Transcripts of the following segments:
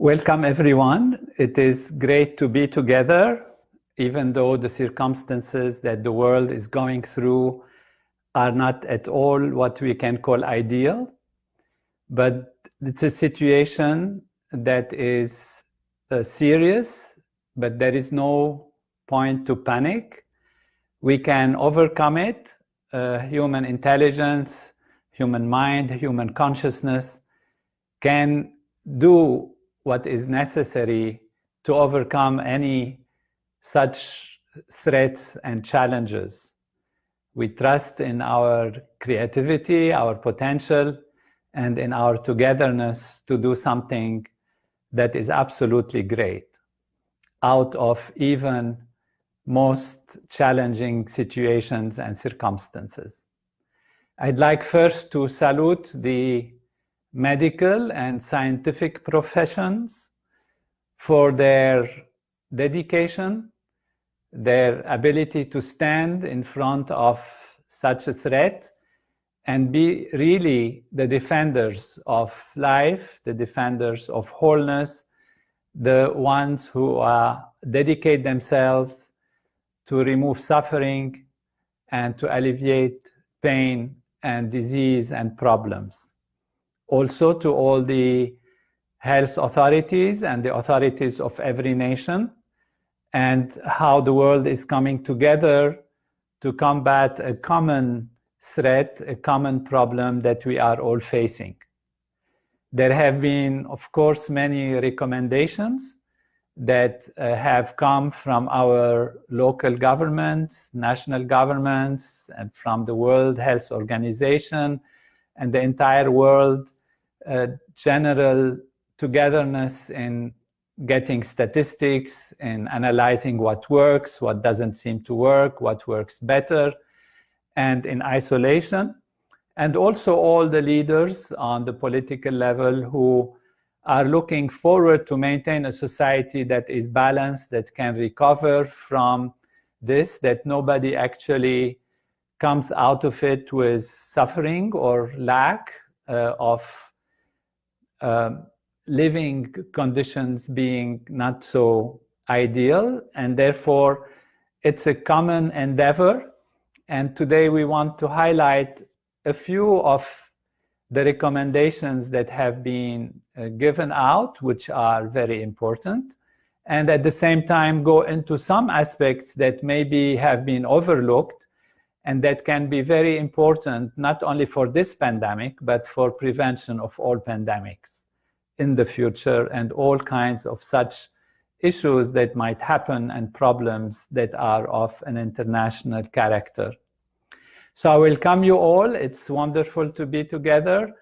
Welcome everyone. It is great to be together, even though the circumstances that the world is going through are not at all what we can call ideal. But it's a situation that is serious, but there is no point to panic. We can overcome it. Human intelligence, human mind, human consciousness can do what is necessary to overcome any such threats and challenges. We trust in our creativity, our potential, and in our togetherness to do something that is absolutely great out of even most challenging situations and circumstances. I'd like first to salute the medical and scientific professions for their dedication, their ability to stand in front of such a threat and be really the defenders of life, the defenders of wholeness, the ones who dedicate themselves to remove suffering and to alleviate pain and disease and problems. Also to all the health authorities and the authorities of every nation, and how the world is coming together to combat a common threat, a common problem that we are all facing. There have been, of course, many recommendations that have come from our local governments, national governments, and from the World Health Organization and the entire world, general togetherness in getting statistics, in analyzing what works, what doesn't seem to work, what works better, and in isolation. And also all the leaders on the political level who are looking forward to maintain a society that is balanced, that can recover from this, that nobody actually comes out of it with suffering or lack of living conditions being not so ideal, and therefore it's a common endeavor. And today we want to highlight a few of the recommendations that have been given out, which are very important, and at the same time go into some aspects that maybe have been overlooked and that can be very important, not only for this pandemic, but for prevention of all pandemics in the future and all kinds of such issues that might happen and problems that are of an international character. So I welcome you all. It's wonderful to be together.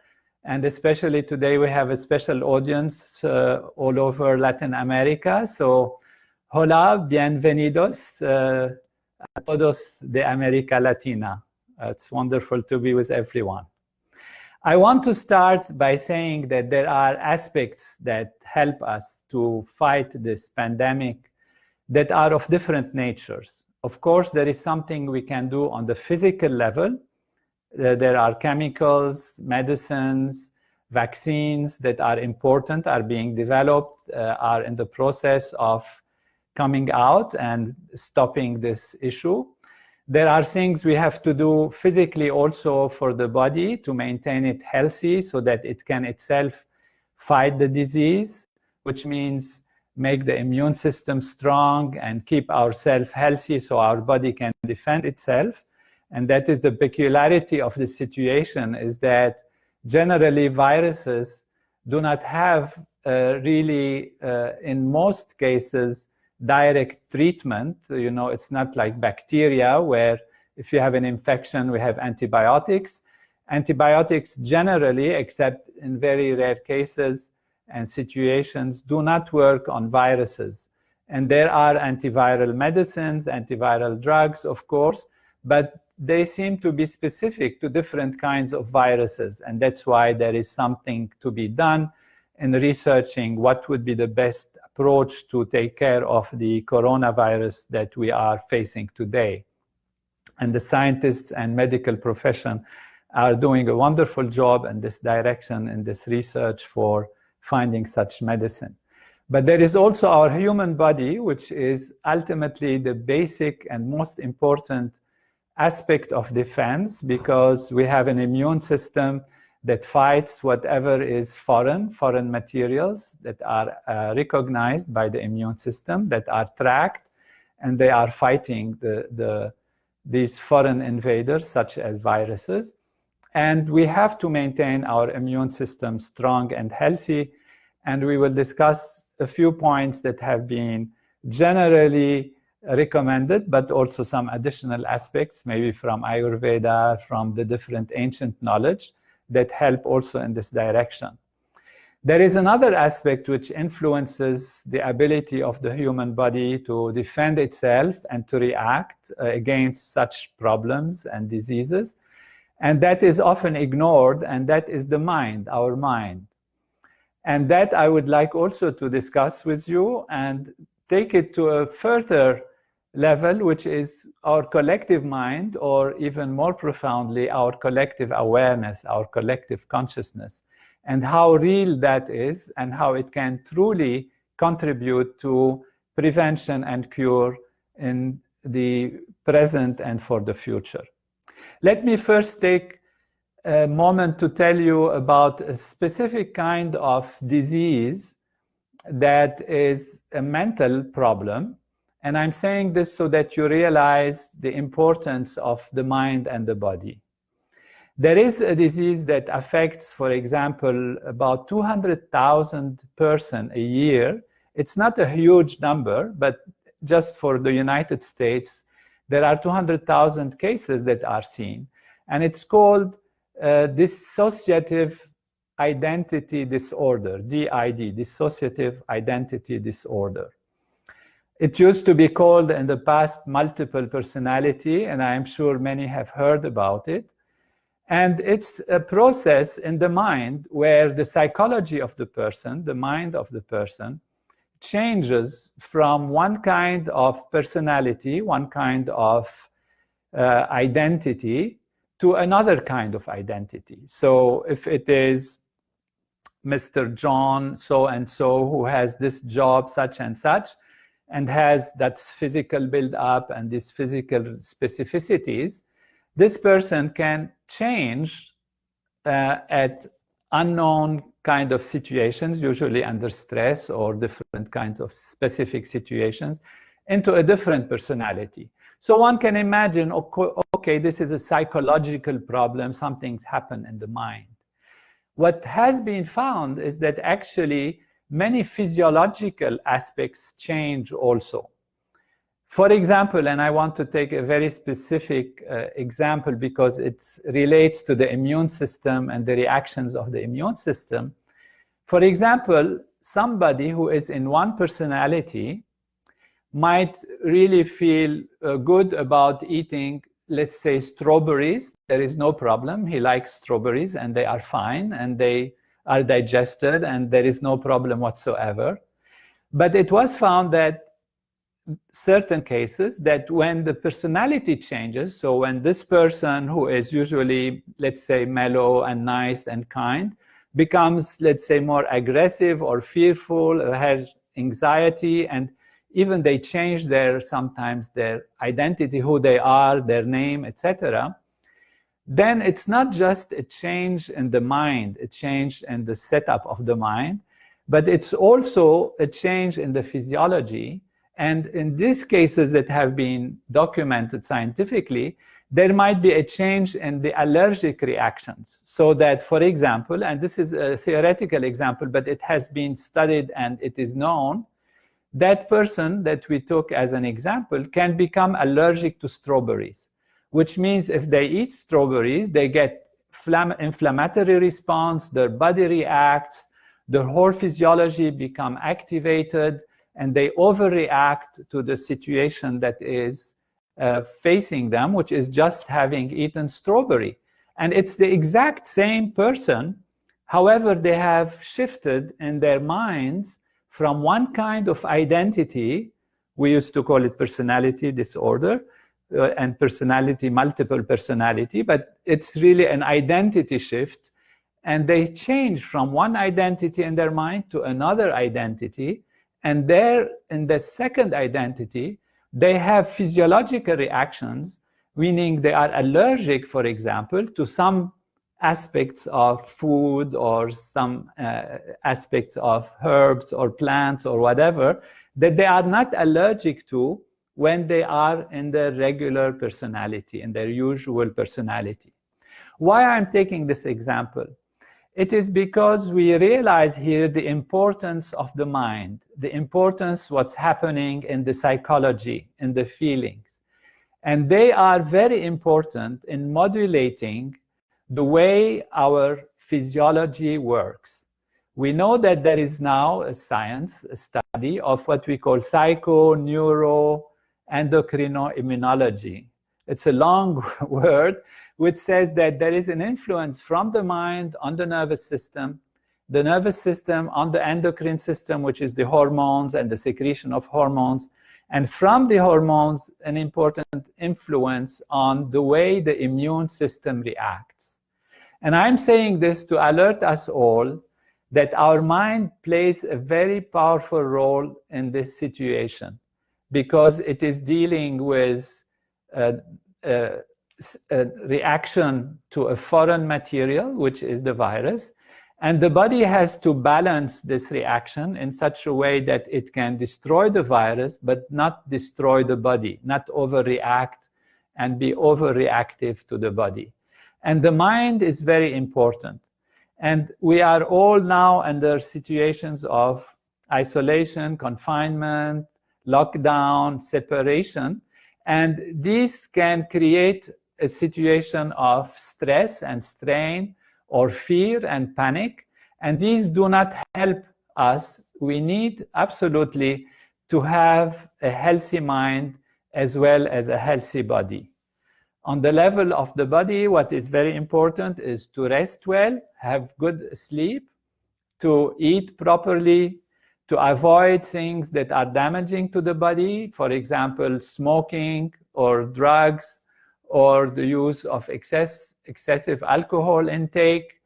And especially today we have a special audience all over Latin America. So hola, bienvenidos a todos de América Latina. It's wonderful to be with everyone. I want to start by saying that there are aspects that help us to fight this pandemic that are of different natures. Of course, there is something we can do on the physical level. There are chemicals, medicines, vaccines that are important, are being developed, are in the process of coming out and stopping this issue. There are things we have to do physically also for the body to maintain it healthy so that it can itself fight the disease, which means make the immune system strong and keep ourselves healthy so our body can defend itself. And that is the peculiarity of the situation, is that generally viruses do not have really, in most cases, direct treatment. You know, it's not like bacteria where if you have an infection, we have antibiotics. Antibiotics generally, except in very rare cases and situations, do not work on viruses. And there are antiviral medicines, antiviral drugs, of course, but they seem to be specific to different kinds of viruses. And that's why there is something to be done in researching what would be the best approach to take care of the coronavirus that we are facing today. And the scientists and medical profession are doing a wonderful job in this direction, in this research for finding such medicine. But there is also our human body, which is ultimately the basic and most important aspect of defense, because we have an immune system that fights whatever is foreign materials that are recognized by the immune system, that are tracked, and they are fighting these foreign invaders, such as viruses. And we have to maintain our immune system strong and healthy. And we will discuss a few points that have been generally recommended, but also some additional aspects, maybe from Ayurveda, from the different ancient knowledge, that help also in this direction. There is another aspect which influences the ability of the human body to defend itself and to react against such problems and diseases. And that is often ignored, and that is the mind, our mind. And that I would like also to discuss with you and take it to a further level, which is our collective mind, or even more profoundly, our collective awareness, our collective consciousness, and how real that is, and how it can truly contribute to prevention and cure in the present and for the future. Let me first take a moment to tell you about a specific kind of disease that is a mental problem. And I'm saying this so that you realize the importance of the mind and the body. There is a disease that affects, for example, about 200,000 persons a year. It's not a huge number, but just for the United States, there are 200,000 cases that are seen. And it's called dissociative identity disorder, DID, dissociative identity disorder. It used to be called in the past multiple personality, and I'm sure many have heard about it. And it's a process in the mind where the psychology of the person, the mind of the person, changes from one kind of personality, one kind of identity, to another kind of identity. So if it is Mr. John so-and-so who has this job such and such, and has that physical build-up and these physical specificities, this person can change at unknown kind of situations, usually under stress or different kinds of specific situations, into a different personality. So one can imagine, okay, this is a psychological problem, something's happened in the mind. What has been found is that actually many physiological aspects change also. For example, and I want to take a very specific example because it relates to the immune system and the reactions of the immune system. For example, somebody who is in one personality might really feel good about eating, let's say, strawberries. There is no problem. He likes strawberries and they are fine and they are digested and there is no problem whatsoever. But it was found that certain cases that when the personality changes, so when this person who is usually, let's say, mellow and nice and kind, becomes, let's say, more aggressive or fearful, or has anxiety, and even they change sometimes their identity, who they are, their name, etc., then it's not just a change in the mind, a change in the setup of the mind, but it's also a change in the physiology. And in these cases that have been documented scientifically, there might be a change in the allergic reactions. So that, for example, and this is a theoretical example, but it has been studied and it is known, that person that we took as an example can become allergic to strawberries, which means if they eat strawberries, they get inflammatory response, their body reacts, their whole physiology become activated, and they overreact to the situation that is facing them, which is just having eaten strawberry. And it's the exact same person. However, they have shifted in their minds from one kind of identity, we used to call it personality disorder, and personality, multiple personality, but it's really an identity shift. And they change from one identity in their mind to another identity. And there, in the second identity, they have physiological reactions, meaning they are allergic, for example, to some aspects of food or some aspects of herbs or plants or whatever, that they are not allergic to when they are in their regular personality, in their usual personality. Why I'm taking this example? It is because we realize here the importance of the mind, the importance of what's happening in the psychology, in the feelings. And they are very important in modulating the way our physiology works. We know that there is now a science, a study of what we call psycho, neuro, endocrino-immunology. It's a long word, which says that there is an influence from the mind on the nervous system on the endocrine system, which is the hormones and the secretion of hormones, and from the hormones, an important influence on the way the immune system reacts. And I'm saying this to alert us all that our mind plays a very powerful role in this situation, because it is dealing with a reaction to a foreign material, which is the virus, and the body has to balance this reaction in such a way that it can destroy the virus, but not destroy the body, not overreact and be overreactive to the body. And the mind is very important. And we are all now under situations of isolation, confinement, lockdown, separation, and these can create a situation of stress and strain or fear and panic, and these do not help us. We need absolutely to have a healthy mind as well as a healthy body. On the level of the body, what is very important is to rest well, have good sleep, to eat properly, to avoid things that are damaging to the body, for example, smoking or drugs, or the use of excessive alcohol intake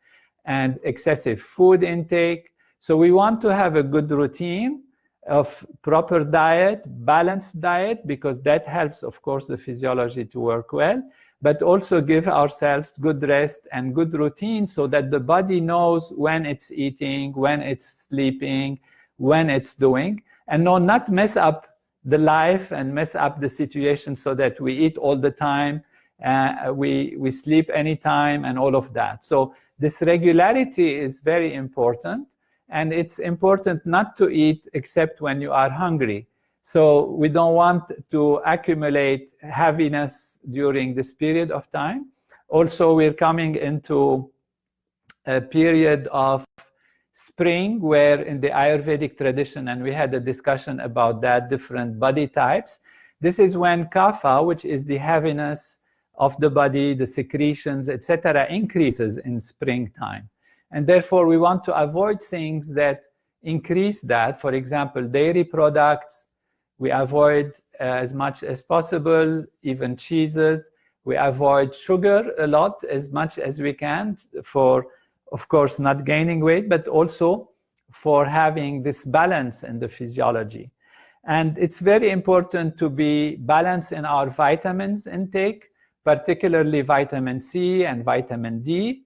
and excessive food intake. So we want to have a good routine of proper diet, balanced diet, because that helps, of course, the physiology to work well, but also give ourselves good rest and good routine so that the body knows when it's eating, when it's sleeping, when it's doing, and not mess up the life and mess up the situation so that we eat all the time, we sleep anytime and all of that. So this regularity is very important, and it's important not to eat except when you are hungry. So we don't want to accumulate heaviness during this period of time. Also, we're coming into a period of spring, where in the Ayurvedic tradition, and we had a discussion about that, different body types. This is when kapha, which is the heaviness of the body, the secretions, etc., increases in springtime. And therefore, we want to avoid things that increase that. For example, dairy products, we avoid as much as possible, even cheeses. We avoid sugar a lot, as much as we can, for, of course, not gaining weight, but also for having this balance in the physiology. And it's very important to be balanced in our vitamins intake, particularly vitamin C and vitamin D,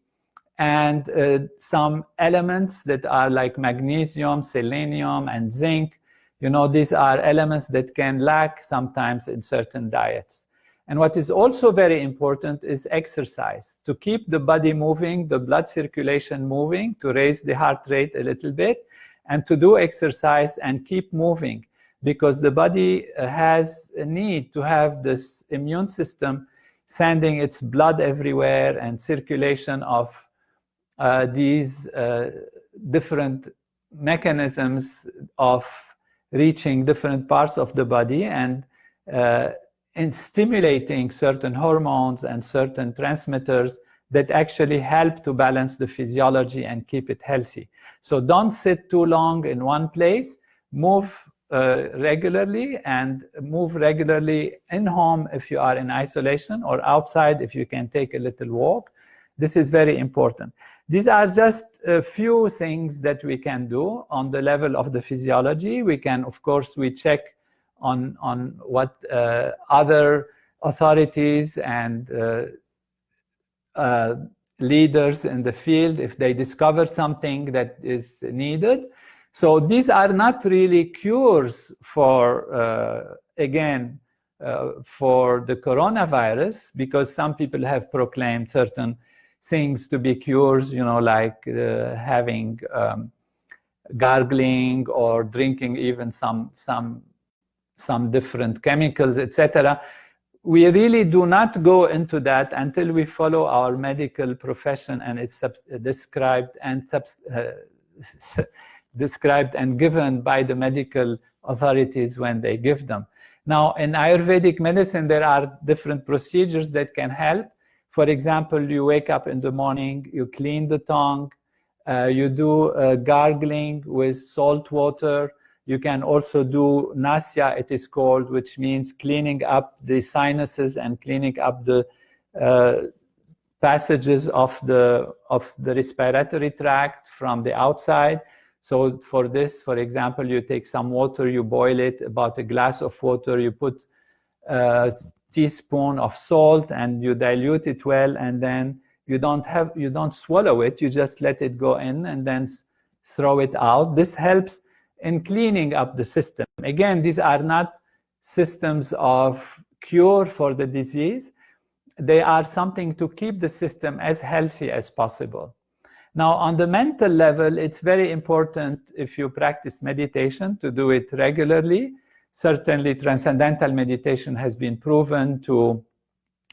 and some elements that are like magnesium, selenium, and zinc. You know, these are elements that can lack sometimes in certain diets. And what is also very important is exercise, to keep the body moving, the blood circulation moving, to raise the heart rate a little bit, and to do exercise and keep moving, because the body has a need to have this immune system sending its blood everywhere and circulation of these different mechanisms of reaching different parts of the body and in stimulating certain hormones and certain transmitters that actually help to balance the physiology and keep it healthy. So don't sit too long in one place, move regularly, and move regularly in home if you are in isolation, or outside if you can take a little walk. This is very important. These are just a few things that we can do on the level of the physiology. We can, of course, we check on what other authorities and leaders in the field, if they discover something that is needed. So these are not really cures for, again, for the coronavirus, because some people have proclaimed certain things to be cures, you know, like having gargling or drinking even some different chemicals, etc. We really do not go into that until we follow our medical profession, and it's described and given by the medical authorities when they give them. Now, in Ayurvedic medicine, there are different procedures that can help. For example, you wake up in the morning, you clean the tongue, you do gargling with salt water. You can also do nossa, it is called, which means cleaning up the sinuses and cleaning up the passages of the respiratory tract from the outside. So for this, for example, you take some water, you boil it, about a glass of water, you put a teaspoon of salt and you dilute it well, and then you don't swallow it, you just let it go in and then throw it out. This helps in cleaning up the system. Again, these are not systems of cure for the disease. They are something to keep the system as healthy as possible. Now, on the mental level, it's very important, if you practice meditation, to do it regularly. Certainly, transcendental meditation has been proven to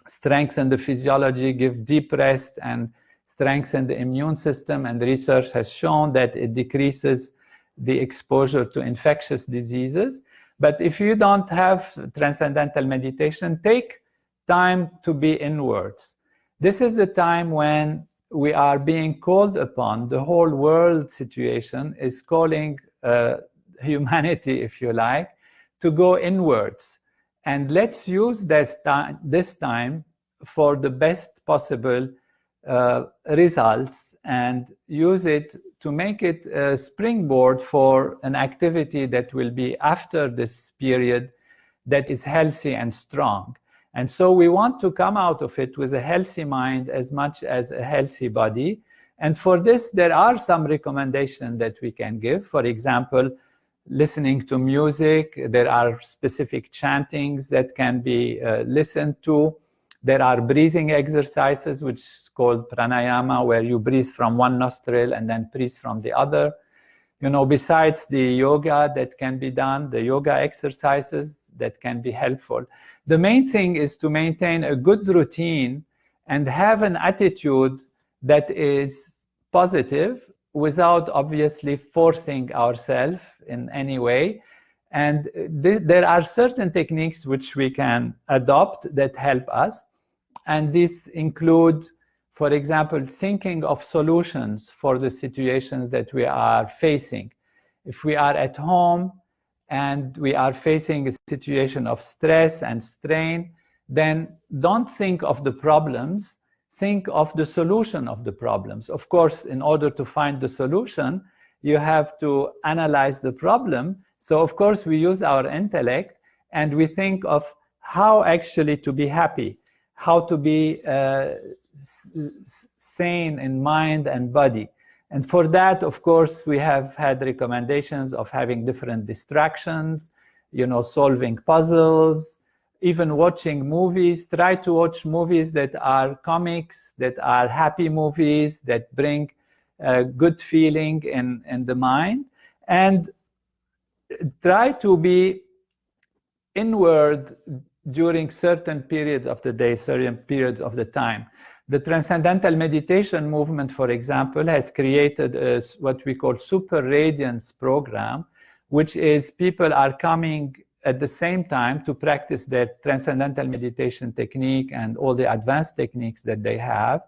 strengthen the physiology, give deep rest, and strengthen the immune system. And research has shown that it decreases the exposure to infectious diseases. But if you don't have transcendental meditation, take time to be inwards. This is the time when we are being called upon. The whole world situation is calling humanity, if you like, to go inwards. And let's use this time for the best possible results, and use it to make it a springboard for an activity that will be after this period that is healthy and strong. And so we want to come out of it with a healthy mind as much as a healthy body. And for this, there are some recommendations that we can give. For example, listening to music. There are specific chantings that can be listened to. There are breathing exercises, which is called pranayama, where you breathe from one nostril and then breathe from the other. You know, besides the yoga that can be done, the yoga exercises that can be helpful. The main thing is to maintain a good routine and have an attitude that is positive without obviously forcing ourselves in any way. And there are certain techniques which we can adopt that help us. And these include, for example, thinking of solutions for the situations that we are facing. If we are at home and we are facing a situation of stress and strain, then don't think of the problems, think of the solution of the problems. Of course, in order to find the solution, you have to analyze the problem. So of course, we use our intellect and we think of how actually to be happy, how to be sane in mind and body. And for that, of course, we have had recommendations of having different distractions, you know, solving puzzles, even watching movies. Try to watch movies that are comics, that are happy movies, that bring a good feeling in the mind. And try to be inward during certain periods of the day, certain periods of the time. The Transcendental Meditation movement, for example, has created what we call Super Radiance program, which is people are coming at the same time to practice their Transcendental Meditation technique and all the advanced techniques that they have.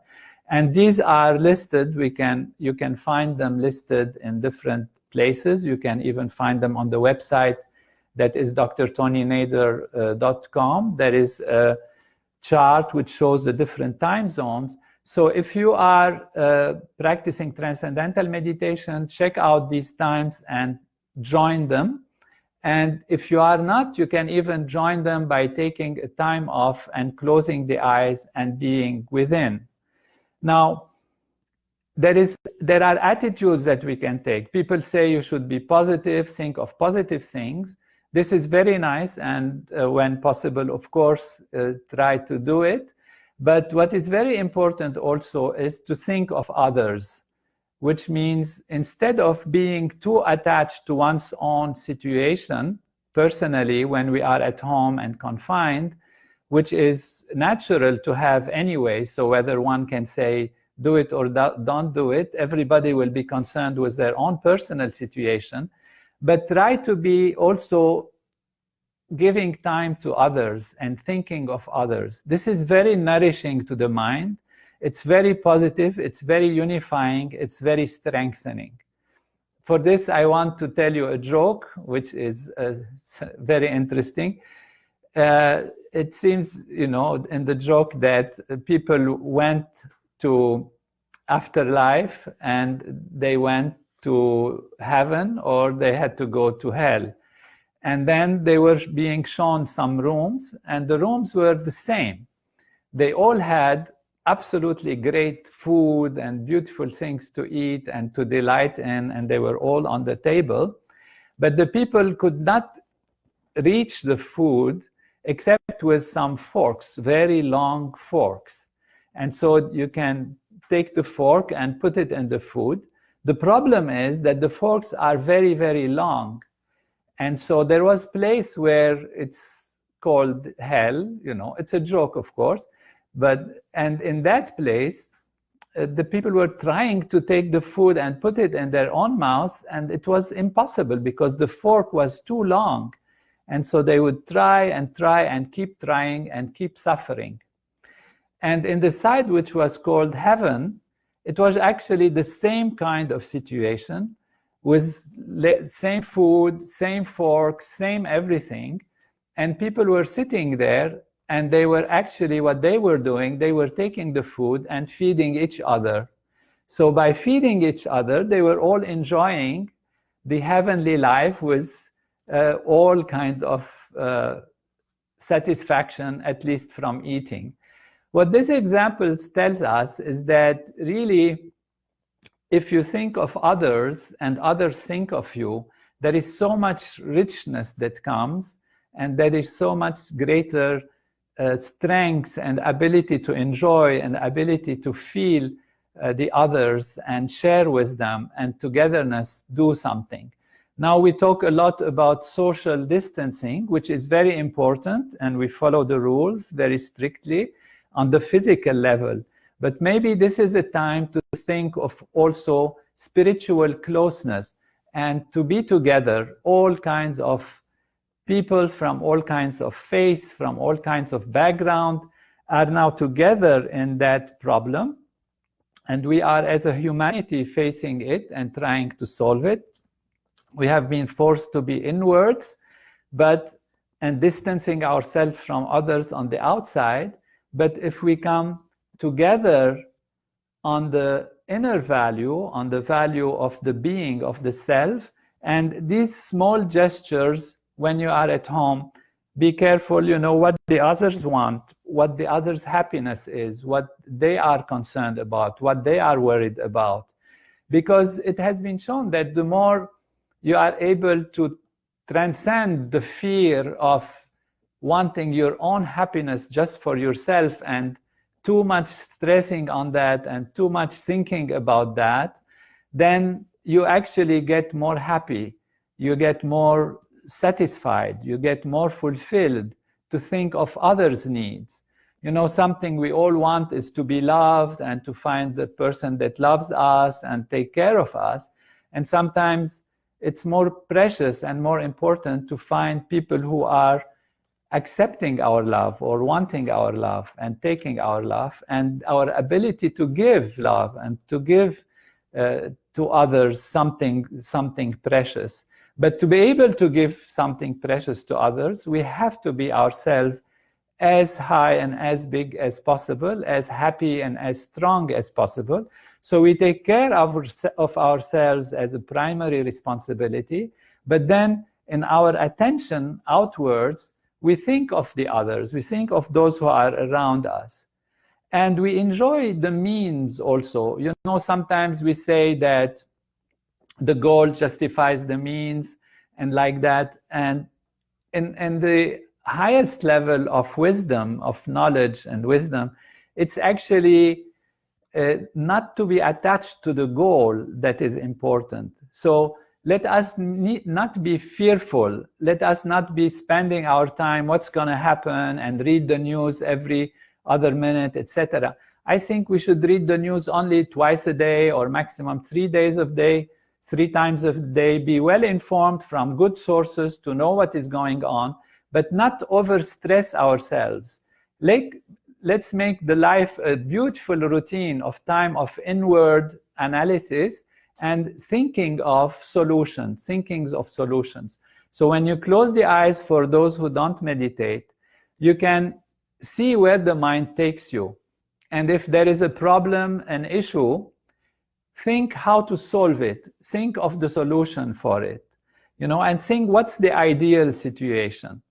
And these are listed. You can find them listed in different places. You can even find them on the website that is drtonynader.com. There is a chart which shows the different time zones. So if you are practicing transcendental meditation, check out these times and join them. And if you are not, you can even join them by taking a time off and closing the eyes and being within. Now, there are attitudes that we can take. People say you should be positive, think of positive things. This is very nice, and when possible, of course, try to do it. But what is very important also is to think of others, which means instead of being too attached to one's own situation, personally, when we are at home and confined, which is natural to have anyway, so whether one can say, do it or don't do it, everybody will be concerned with their own personal situation, but try to be also giving time to others and thinking of others. This is very nourishing to the mind. It's very positive, it's very unifying, it's very strengthening. For this, I want to tell you a joke, which is very interesting. It seems, in the joke that people went to afterlife and they went to heaven or they had to go to hell. And then they were being shown some rooms, and the rooms were the same. They all had absolutely great food and beautiful things to eat and to delight in, and they were all on the table. But the people could not reach the food except with some forks, very long forks. And so you can take the fork and put it in the food. The problem is that the forks are very, very long. And so there was a place where it's called hell, it's a joke, of course. And in that place, the people were trying to take the food and put it in their own mouths, and it was impossible because the fork was too long. And so they would try and keep trying and keep suffering. And in the side which was called heaven, it was actually the same kind of situation with same food, same fork, same everything. And people were sitting there, and they were actually, what they were doing, they were taking the food and feeding each other. So by feeding each other, they were all enjoying the heavenly life with all kinds of satisfaction, at least from eating. What this example tells us is that really, if you think of others and others think of you, there is so much richness that comes, and there is so much greater strength and ability to enjoy and ability to feel the others and share with them, and togetherness do something. Now we talk a lot about social distancing, which is very important, and we follow the rules very strictly on the physical level. But maybe this is a time to think of also spiritual closeness and to be together, all kinds of people from all kinds of faiths, from all kinds of background, are now together in that problem. And we are, as a humanity, facing it and trying to solve it. We have been forced to be inwards, and distancing ourselves from others on the outside. But if we come together on the inner value, on the value of the being, of the self, and these small gestures, when you are at home, be careful, what the others want, what the others' happiness is, what they are concerned about, what they are worried about. Because it has been shown that the more you are able to transcend the fear of wanting your own happiness just for yourself and too much stressing on that and too much thinking about that, then you actually get more happy, you get more satisfied, you get more fulfilled to think of others' needs. Something we all want is to be loved and to find the person that loves us and take care of us. And sometimes it's more precious and more important to find people who are accepting our love or wanting our love and taking our love, and our ability to give love and to give to others something precious. But to be able to give something precious to others, we have to be ourselves as high and as big as possible, as happy and as strong as possible. So we take care of ourselves as a primary responsibility, but then in our attention outwards, we think of the others, we think of those who are around us. And we enjoy the means also. You know, sometimes we say that the goal justifies the means and like that. And in the highest level of wisdom, of knowledge and wisdom, it's actually not to be attached to the goal that is important. So let us not be fearful. Let us not be spending our time, what's going to happen, and read the news every other minute, etc. I think we should read the news only twice a day or maximum 3 days a day, 3 times a day, be well informed from good sources to know what is going on, but not overstress ourselves. Let's make the life a beautiful routine of time of inward analysis and thinking of solutions. So when you close the eyes, for those who don't meditate, you can see where the mind takes you. And if there is a problem, an issue, think how to solve it. Think of the solution for it, you know, and think what's the ideal situation.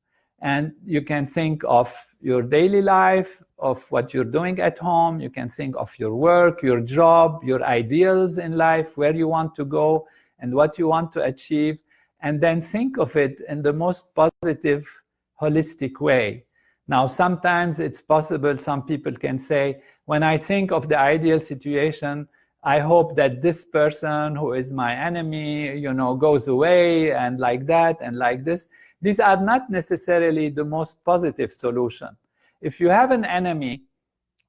And you can think of your daily life, of what you're doing at home. You can think of your work, your job, your ideals in life, where you want to go and what you want to achieve. And then think of it in the most positive, holistic way. Now, sometimes it's possible, some people can say, when I think of the ideal situation, I hope that this person who is my enemy, you know, goes away, and like that and like this. These are not necessarily the most positive solution. If you have an enemy,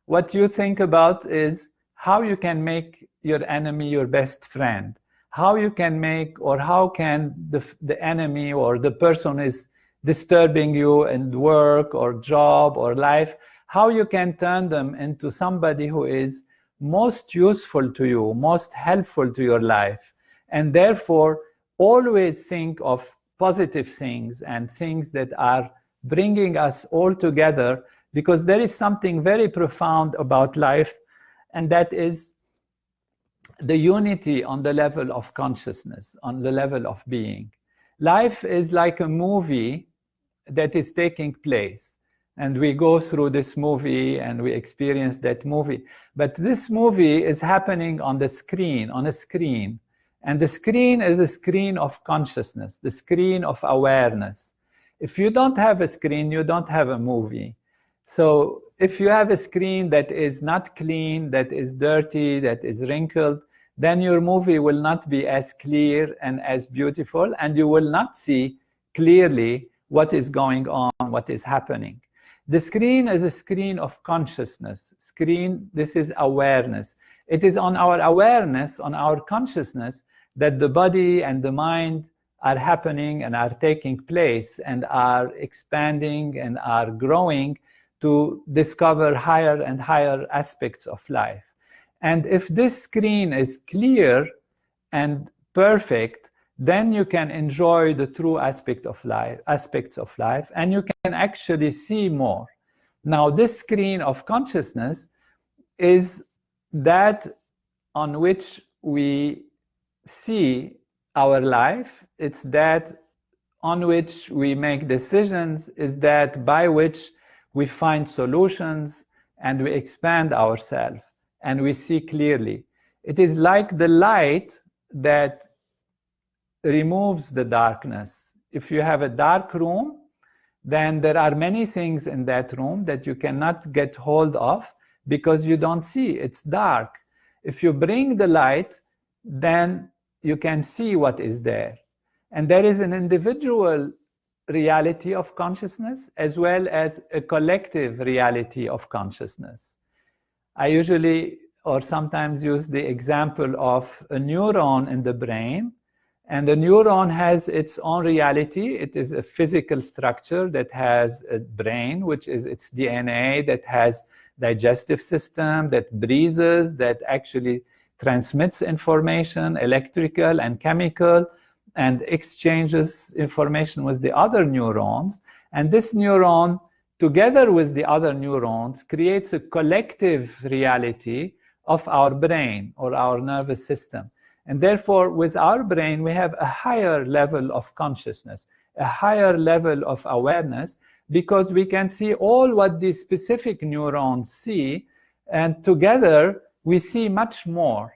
what you think about is how you can make your enemy your best friend. How you can make, or how can the enemy or the person who is disturbing you in work or job or life, how you can turn them into somebody who is most useful to you, most helpful to your life. And therefore, always think of positive things and things that are bringing us all together, because there is something very profound about life, and that is the unity on the level of consciousness, on the level of being. Life is like a movie that is taking place, and we go through this movie and we experience that movie. But this movie is happening on the screen, on a screen. And the screen is a screen of consciousness, the screen of awareness. If you don't have a screen, you don't have a movie. So if you have a screen that is not clean, that is dirty, that is wrinkled, then your movie will not be as clear and as beautiful, and you will not see clearly what is going on, what is happening. The screen is a screen of consciousness. This is awareness. It is on our awareness, on our consciousness, that the body and the mind are happening and are taking place and are expanding and are growing to discover higher and higher aspects of life. And if this screen is clear and perfect, then you can enjoy the true aspects of life, and you can actually see more. Now, this screen of consciousness is that on which we see our life. It's that on which we make decisions, is that by which we find solutions and we expand ourselves and we see clearly. It is like the light that removes the darkness. If you have a dark room, then there are many things in that room that you cannot get hold of because you don't see, it's dark. If you bring the light, then you can see what is there. And there is an individual reality of consciousness as well as a collective reality of consciousness. I usually or sometimes use the example of a neuron in the brain. And the neuron has its own reality. It is a physical structure that has a brain, which is its DNA, that has digestive system, that breathes, that actually transmits information, electrical and chemical, and exchanges information with the other neurons. And this neuron together with the other neurons, creates a collective reality of our brain or our nervous system. And therefore, with our brain, we have a higher level of consciousness, a higher level of awareness, because we can see all what these specific neurons see, and together we see much more.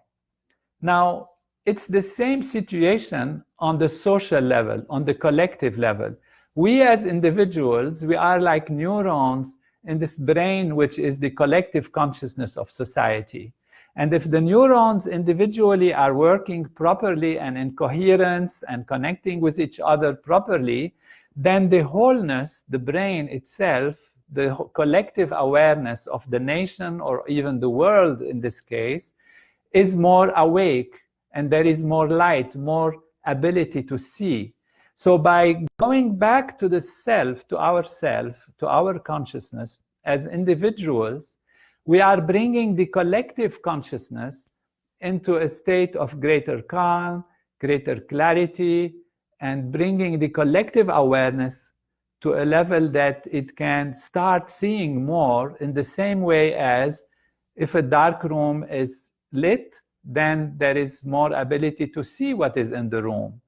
Now, it's the same situation on the social level, on the collective level. We as individuals, we are like neurons in this brain, which is the collective consciousness of society. And if the neurons individually are working properly and in coherence and connecting with each other properly, then the wholeness, the brain itself, the collective awareness of the nation or even the world in this case, is more awake, and there is more light, more ability to see. So by going back to the self, to our consciousness as individuals, we are bringing the collective consciousness into a state of greater calm, greater clarity, and bringing the collective awareness to a level that it can start seeing more, in the same way as if a dark room is lit, then there is more ability to see what is in the room.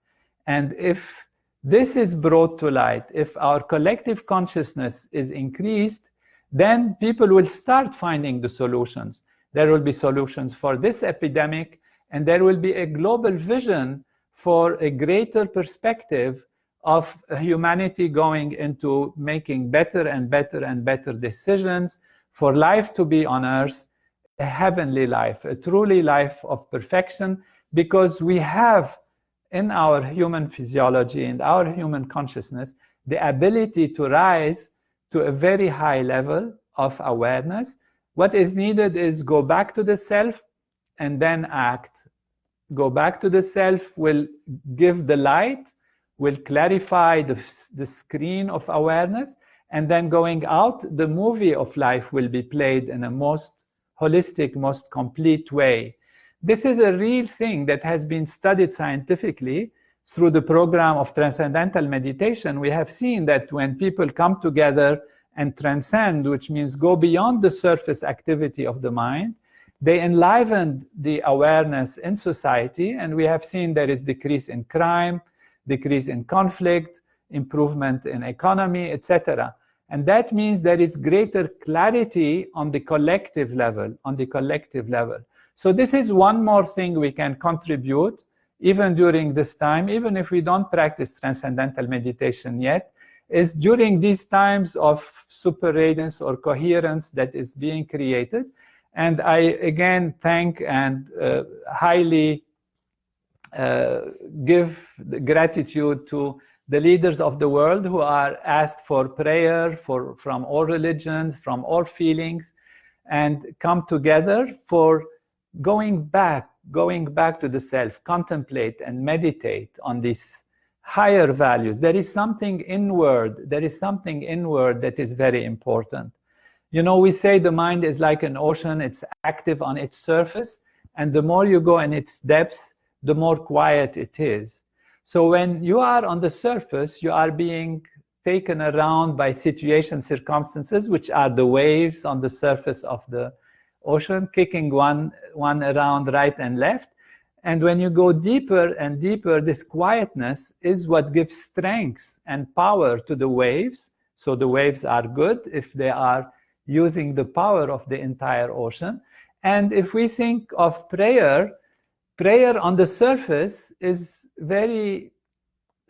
And if this is brought to light, if our collective consciousness is increased, then people will start finding the solutions. There will be solutions for this epidemic, and there will be a global vision for a greater perspective of humanity going into making better and better and better decisions for life to be on Earth, a heavenly life, a truly life of perfection, because we have in our human physiology and our human consciousness the ability to rise to a very high level of awareness. What is needed is go back to the self and then act. Go back to the self will give the light, will clarify the screen of awareness, and then going out, the movie of life will be played in a most holistic, most complete way. This is a real thing that has been studied scientifically through the program of transcendental meditation. We have seen that when people come together and transcend, which means go beyond the surface activity of the mind, they enliven the awareness in society, and we have seen there is decrease in crime, decrease in conflict, improvement in economy, etc. And that means there is greater clarity on the collective level, So this is one more thing we can contribute, even during this time, even if we don't practice transcendental meditation yet, is during these times of super radiance or coherence that is being created. And I again thank and highly give gratitude to the leaders of the world who are asked for prayer from all religions, from all feelings, and come together for going back to the self, contemplate and meditate on these higher values. There is something inward that is very important. You know, we say the mind is like an ocean, it's active on its surface, and the more you go in its depths, the more quiet it is. So when you are on the surface, you are being taken around by situations, circumstances, which are the waves on the surface of the ocean, kicking one around right and left. And when you go deeper and deeper, this quietness is what gives strength and power to the waves. So the waves are good if they are using the power of the entire ocean. And if we think of prayer on the surface is very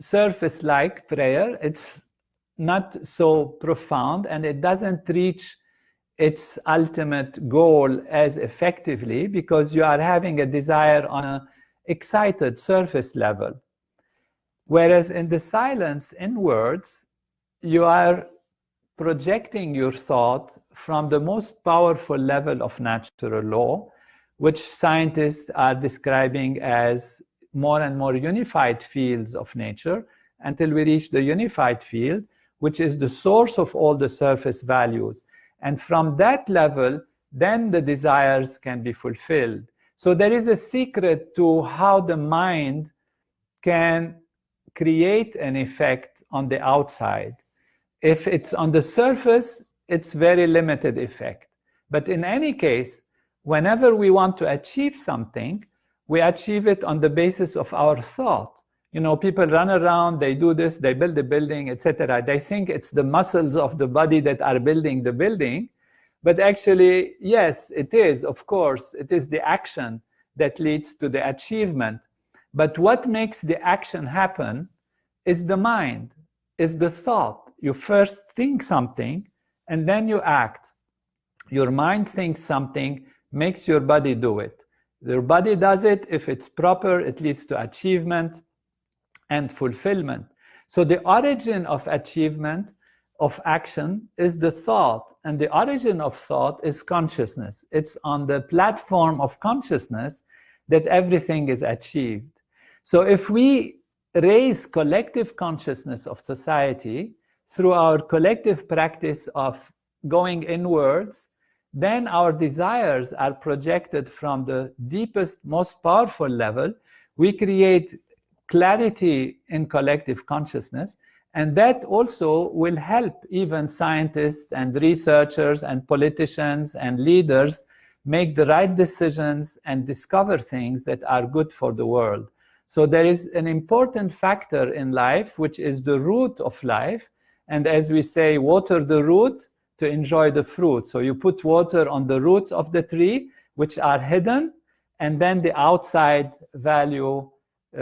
surface-like prayer. It's not so profound, and it doesn't reach its ultimate goal as effectively, because you are having a desire on an excited surface level. Whereas in the silence inwards, you are projecting your thought from the most powerful level of natural law, which scientists are describing as more and more unified fields of nature, until we reach the unified field, which is the source of all the surface values. And from that level, then the desires can be fulfilled. So there is a secret to how the mind can create an effect on the outside. If it's on the surface, it's very limited effect. But in any case, whenever we want to achieve something, we achieve it on the basis of our thought. You know, people run around, they do this, they build a building, etc. They think it's the muscles of the body that are building the building. But actually, yes, it is, of course, it is the action that leads to the achievement. But what makes the action happen is the mind, is the thought. You first think something, and then you act. Your mind thinks something, makes your body do it. Your body does it. If it's proper, it leads to achievement and fulfillment. So the origin of achievement, of action, is the thought. And the origin of thought is consciousness. It's on the platform of consciousness that everything is achieved. So if we raise collective consciousness of society through our collective practice of going inwards, then our desires are projected from the deepest, most powerful level. We create clarity in collective consciousness, and that also will help even scientists and researchers and politicians and leaders make the right decisions and discover things that are good for the world. So there is an important factor in life, which is the root of life. And as we say, water the root to enjoy the fruit. So you put water on the roots of the tree, which are hidden, and then the outside value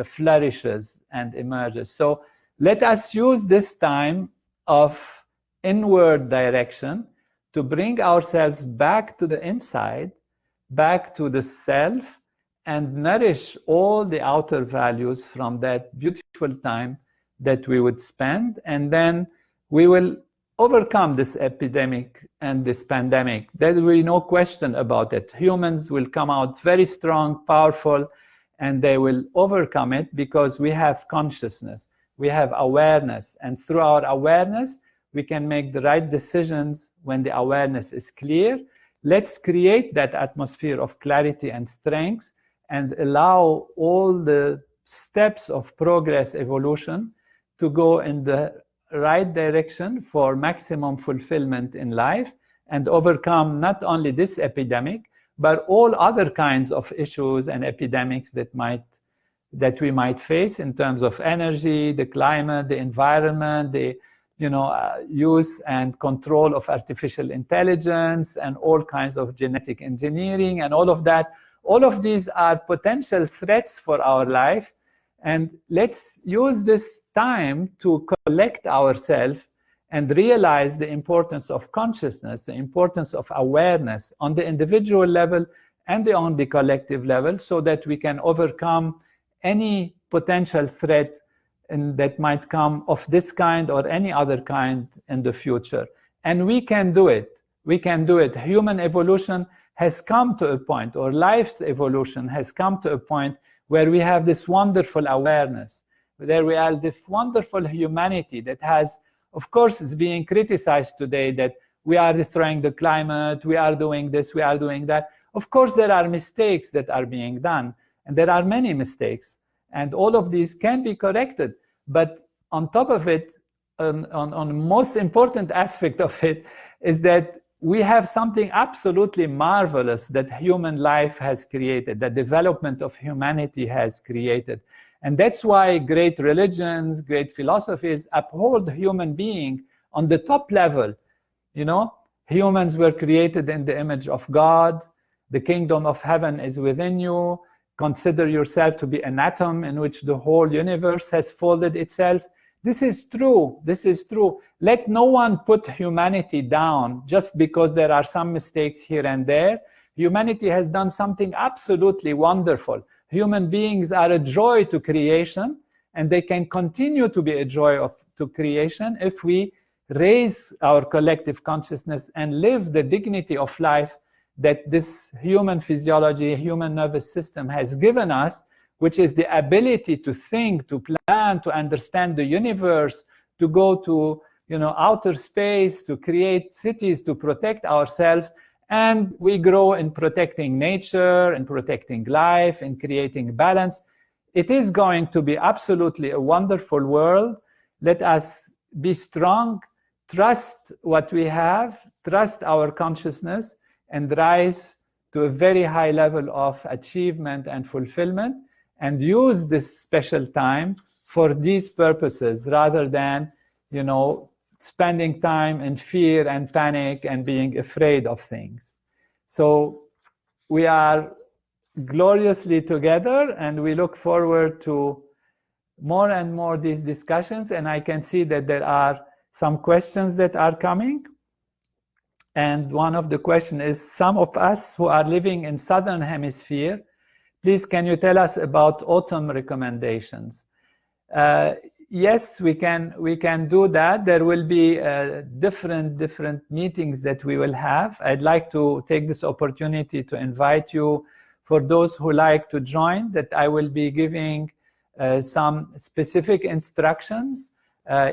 flourishes and emerges. So let us use this time of inward direction to bring ourselves back to the inside, back to the self, and nourish all the outer values from that beautiful time that we would spend. And then we will overcome this epidemic and this pandemic. There will be no question about it. Humans will come out very strong, powerful, and they will overcome it because we have consciousness, we have awareness. And through our awareness, we can make the right decisions when the awareness is clear. Let's create that atmosphere of clarity and strength and allow all the steps of progress, evolution, to go in the right direction for maximum fulfillment in life and overcome not only this epidemic, but all other kinds of issues and epidemics that we might face in terms of energy, the climate, the environment, the use and control of artificial intelligence, and all kinds of genetic engineering and all of that. All of these are potential threats for our life. And let's use this time to collect ourselves and realize the importance of consciousness, the importance of awareness on the individual level and on the collective level, so that we can overcome any potential threat that might come of this kind or any other kind in the future. And we can do it. We can do it. Human evolution has come to a point, or life's evolution has come to a point where we have this wonderful awareness, where we are this wonderful humanity that has, of course, it's being criticized today that we are destroying the climate, we are doing this, we are doing that. Of course, there are mistakes that are being done, and there are many mistakes, and all of these can be corrected. But on top of it, on the most important aspect of it, is that we have something absolutely marvelous that human life has created, that development of humanity has created. And that's why great religions, great philosophies uphold human being on the top level. You know, humans were created in the image of God. The kingdom of heaven is within you. Consider yourself to be an atom in which the whole universe has folded itself. This is true. This is true. Let no one put humanity down just because there are some mistakes here and there. Humanity has done something absolutely wonderful. Human beings are a joy to creation, and they can continue to be a joy to creation if we raise our collective consciousness and live the dignity of life that this human physiology, human nervous system has given us, which is the ability to think, to plan, to understand the universe, to go to outer space, to create cities, to protect ourselves. And we grow in protecting nature, in protecting life, in creating balance. It is going to be absolutely a wonderful world. Let us be strong trust what we have, trust our consciousness, and rise to a very high level of achievement and fulfillment, and use this special time for these purposes rather than, spending time in fear and panic and being afraid of things. So we are gloriously together, and we look forward to more and more these discussions. And I can see that there are some questions that are coming. And one of the questions is, some of us who are living in Southern Hemisphere, please can you tell us about autumn recommendations? Yes, we can do that. There will be different meetings that we will have. I'd like to take this opportunity to invite you, for those who like to join, that I will be giving some specific instructions,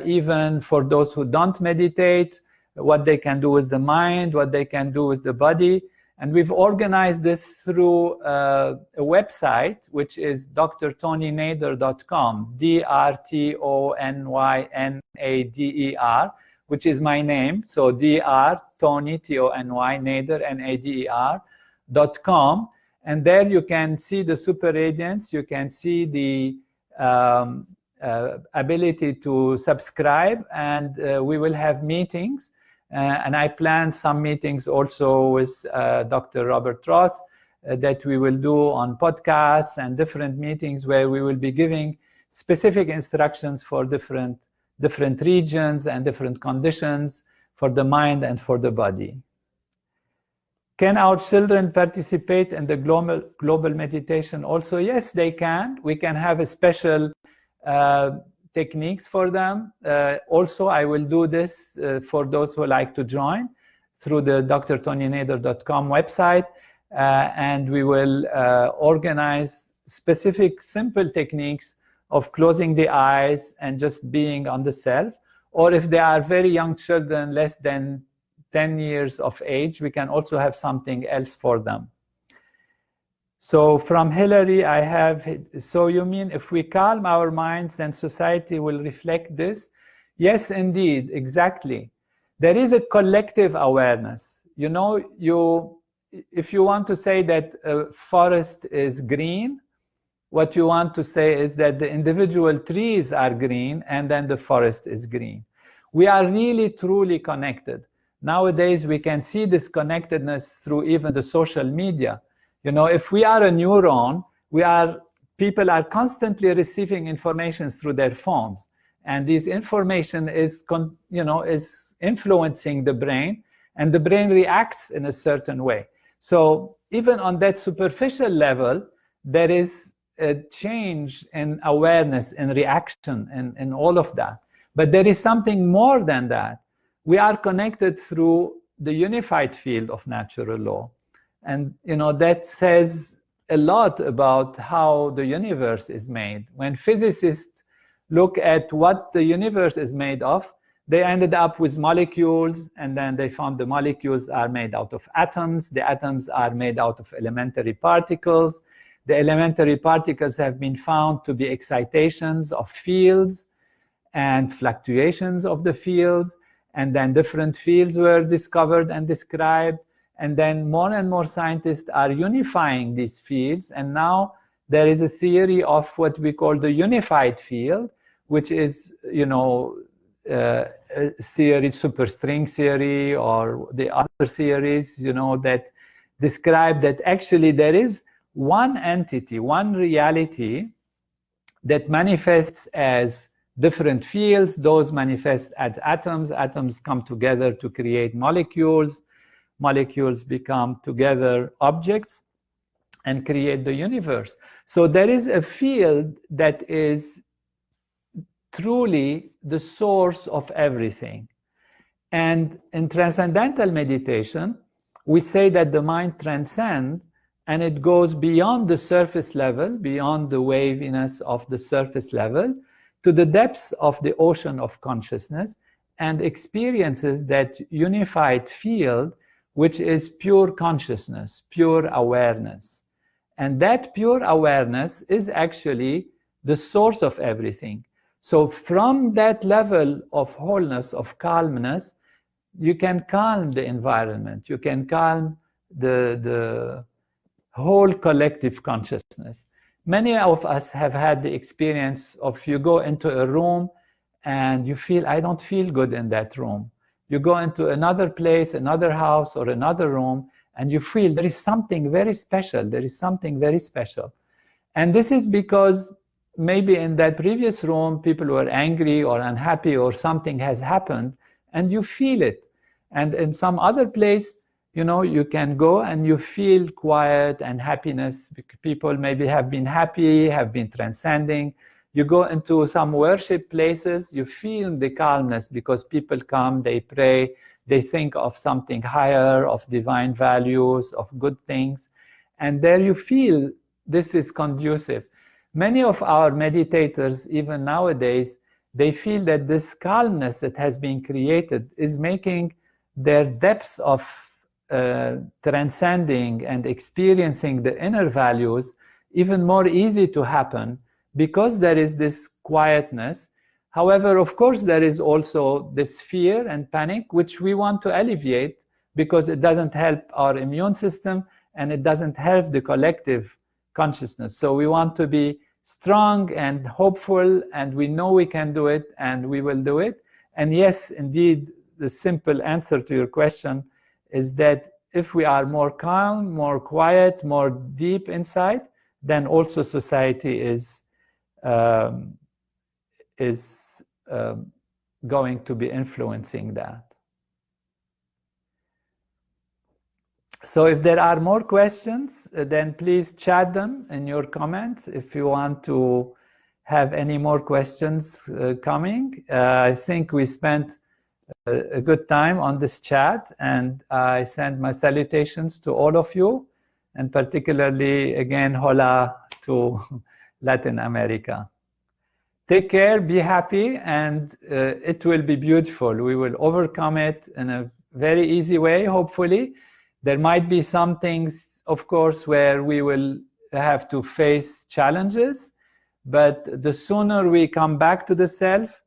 even for those who don't meditate, what they can do with the mind, what they can do with the body. And we've organized this through a website, which is drtonynader.com, DrTonynader, which is my name. So Tony, Tony, Nader, Nader.com. And there you can see the super radiance, you can see the ability to subscribe, and we will have meetings. And I plan some meetings also with Dr. Robert Roth that we will do on podcasts, and different meetings where we will be giving specific instructions for different regions and different conditions for the mind and for the body. Can our children participate in the global meditation also? Yes, they can. We can have a special techniques for them. Also, I will do this for those who like to join through the drtonynader.com website, and we will organize specific simple techniques of closing the eyes and just being on the self. Or if they are very young children, less than 10 years of age, we can also have something else for them. So from Hillary, I have, so you mean if we calm our minds, then society will reflect this? Yes, indeed, exactly. There is a collective awareness. If you want to say that a forest is green, what you want to say is that the individual trees are green and then the forest is green. We are really, truly connected. Nowadays, we can see this connectedness through even the social media. If we are a neuron, people are constantly receiving information through their phones, and this information is influencing the brain, and the brain reacts in a certain way. So even on that superficial level, there is a change in awareness and reaction and all of that. But there is something more than that. We are connected through the unified field of natural law. And that says a lot about how the universe is made. When physicists look at what the universe is made of, they ended up with molecules, and then they found the molecules are made out of atoms. The atoms are made out of elementary particles. The elementary particles have been found to be excitations of fields and fluctuations of the fields. And then different fields were discovered and described. And then more and more scientists are unifying these fields. And now there is a theory of what we call the unified field, which is, theory, superstring theory, or the other theories, that describe that actually there is one entity, one reality that manifests as different fields. Those manifest as atoms. Atoms come together to create molecules. Molecules become together objects and create the universe. So there is a field that is truly the source of everything. And in transcendental meditation, we say that the mind transcends, and it goes beyond the surface level, beyond the waviness of the surface level, to the depths of the ocean of consciousness, and experiences that unified field, which is pure consciousness, pure awareness. And that pure awareness is actually the source of everything. So from that level of wholeness, of calmness, you can calm the environment. You can calm the whole collective consciousness. Many of us have had the experience of you go into a room and you feel, I don't feel good in that room. You go into another place, another house or another room, and you feel there is something very special. There is something very special. And this is because maybe in that previous room, people were angry or unhappy or something has happened and you feel it. And in some other place, you know, you can go and you feel quiet and happiness. People maybe have been happy, have been transcending. You go into some worship places, you feel the calmness because people come, they pray, they think of something higher, of divine values, of good things. And there you feel this is conducive. Many of our meditators, even nowadays, they feel that this calmness that has been created is making their depths of transcending and experiencing the inner values even more easy to happen because there is this quietness. However, of course, there is also this fear and panic, which we want to alleviate because it doesn't help our immune system and it doesn't help the collective consciousness. So we want to be strong and hopeful, and we know we can do it and we will do it. And yes, indeed, the simple answer to your question is that if we are more calm, more quiet, more deep inside, then also society is going to be influencing that. So if there are more questions, then please chat them in your comments. If you want to have any more questions coming, I think we spent a good time on this chat, and I send my salutations to all of you, and particularly again, hola to Latin America. Take care, be happy, and it will be beautiful. We will overcome it in a very easy way, hopefully. There might be some things, of course, where we will have to face challenges, but the sooner we come back to the self,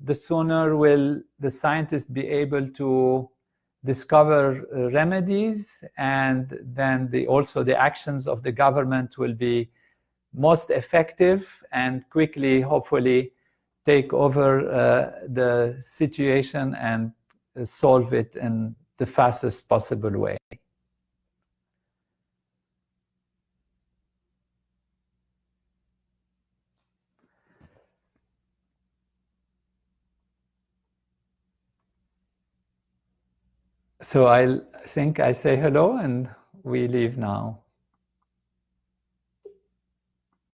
the sooner will the scientists be able to discover remedies, and then also the actions of the government will be most effective and quickly, hopefully, take over the situation and solve it in the fastest possible way. So I think I say hello and we leave now.